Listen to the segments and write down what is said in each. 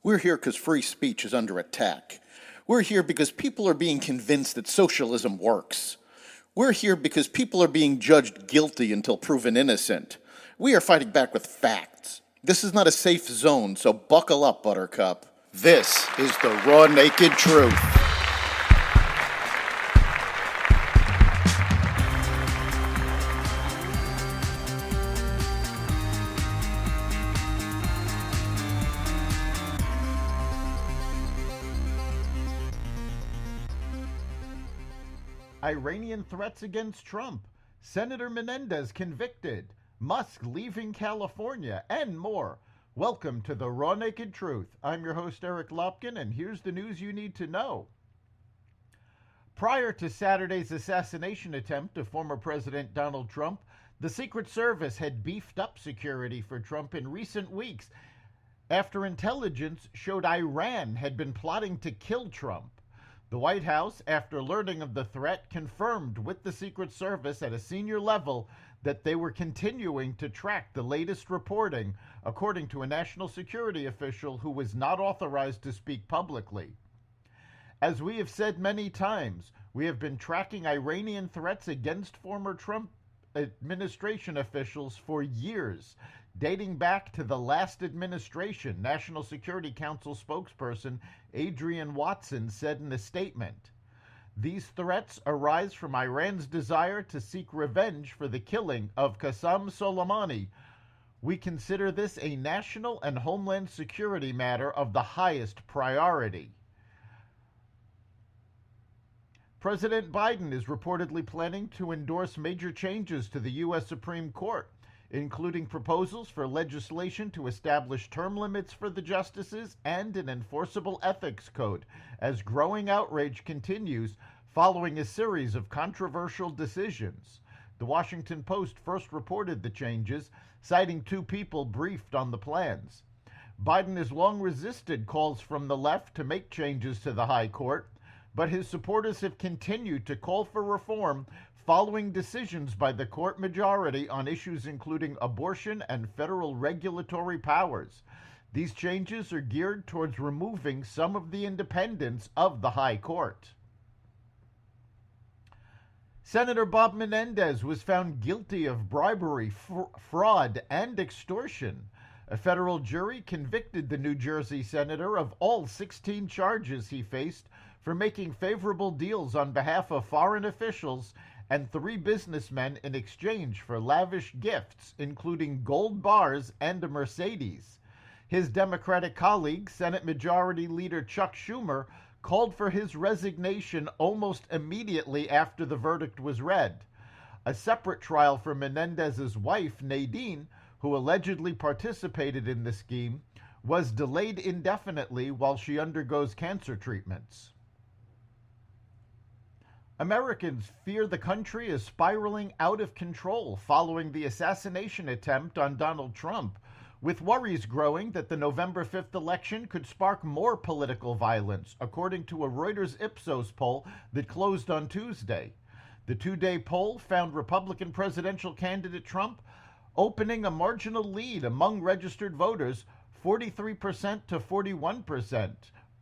We're here because free speech is under attack. We're here because people are being convinced that socialism works. We're here because people are being judged guilty until proven innocent. We are fighting back with facts. This is not a safe zone, so buckle up, Buttercup. This is the raw, naked truth. Iranian threats against Trump, Senator Menendez convicted, Musk leaving California, and more. Welcome to the Raw Naked Truth. I'm your host, Eric Lopkin, and here's the news you need to know. Prior to Saturday's assassination attempt of former President Donald Trump, the Secret Service had beefed up security for Trump in recent weeks after intelligence showed Iran had been plotting to kill Trump. The White House, after learning of the threat, confirmed with the Secret Service at a senior level that they were continuing to track the latest reporting, according to a national security official who was not authorized to speak publicly. As we have said many times, we have been tracking Iranian threats against former Trump administration officials for years, dating back to the last administration, National Security Council spokesperson Adrian Watson said in a statement. These threats arise from Iran's desire to seek revenge for the killing of Qasem Soleimani. We consider this a national and homeland security matter of the highest priority. President Biden is reportedly planning to endorse major changes to the U.S. Supreme Court, including proposals for legislation to establish term limits for the justices and an enforceable ethics code, as growing outrage continues following a series of controversial decisions. The Washington Post first reported the changes, citing two people briefed on the plans. Biden has long resisted calls from the left to make changes to the High Court, but his supporters have continued to call for reform following decisions by the court majority on issues including abortion and federal regulatory powers. These changes are geared towards removing some of the independence of the High Court. Senator Bob Menendez was found guilty of bribery, fraud, and extortion. A federal jury convicted the New Jersey senator of all 16 charges he faced for making favorable deals on behalf of foreign officials and 3 businessmen in exchange for lavish gifts, including gold bars and a Mercedes. His Democratic colleague, Senate Majority Leader Chuck Schumer, called for his resignation almost immediately after the verdict was read. A separate trial for Menendez's wife, Nadine, who allegedly participated in the scheme, was delayed indefinitely while she undergoes cancer treatments. Americans fear the country is spiraling out of control following the assassination attempt on Donald Trump, with worries growing that the November 5th election could spark more political violence, according to a Reuters Ipsos poll that closed on Tuesday. The 2-day poll found Republican presidential candidate Trump opening a marginal lead among registered voters, 43% to 41%,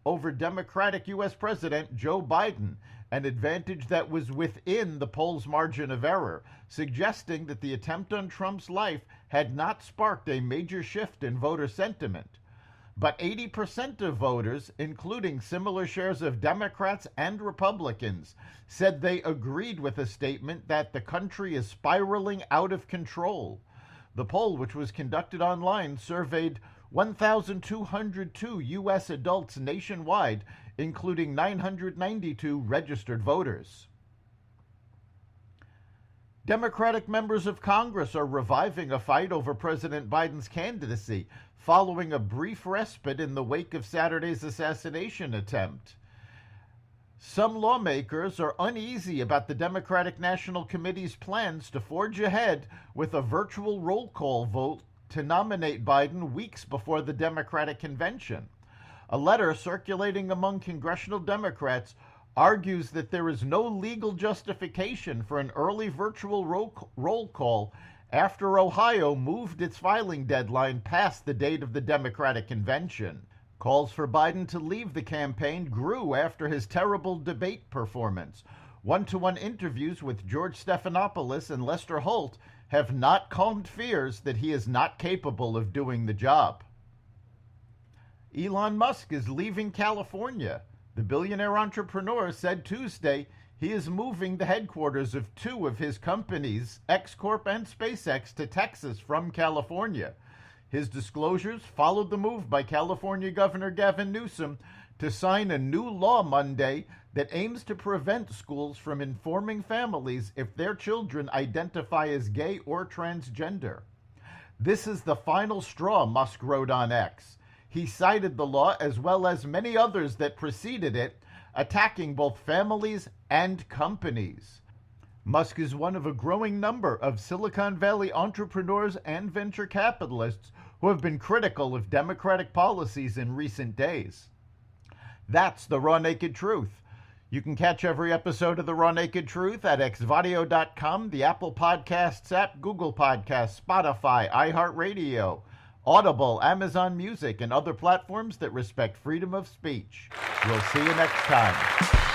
over Democratic U.S. President Joe Biden, an advantage that was within the poll's margin of error, suggesting that the attempt on Trump's life had not sparked a major shift in voter sentiment. But 80% of voters, including similar shares of Democrats and Republicans, said they agreed with a statement that the country is spiraling out of control. The poll, which was conducted online, surveyed 1,202 U.S. adults nationwide, including 992 registered voters. Democratic members of Congress are reviving a fight over President Biden's candidacy following a brief respite in the wake of Saturday's assassination attempt. Some lawmakers are uneasy about the Democratic National Committee's plans to forge ahead with a virtual roll call vote to nominate Biden weeks before the Democratic convention. A letter circulating among congressional Democrats argues that there is no legal justification for an early virtual roll call after Ohio moved its filing deadline past the date of the Democratic convention. Calls for Biden to leave the campaign grew after his terrible debate performance. One-to-one interviews with George Stephanopoulos and Lester Holt have not calmed fears that he is not capable of doing the job. Elon Musk is leaving California. The billionaire entrepreneur said Tuesday he is moving the headquarters of two of his companies, X Corp and SpaceX, to Texas from California. His disclosures followed the move by California Governor Gavin Newsom to sign a new law Monday that aims to prevent schools from informing families if their children identify as gay or transgender. This is the final straw, Musk wrote on X. He cited the law as well as many others that preceded it, attacking both families and companies. Musk is one of a growing number of Silicon Valley entrepreneurs and venture capitalists who have been critical of Democratic policies in recent days. That's the Raw Naked Truth. You can catch every episode of The Raw Naked Truth at xvadio.com, the Apple Podcasts app, Google Podcasts, Spotify, iHeartRadio, Audible, Amazon Music, and other platforms that respect freedom of speech. We'll see you next time.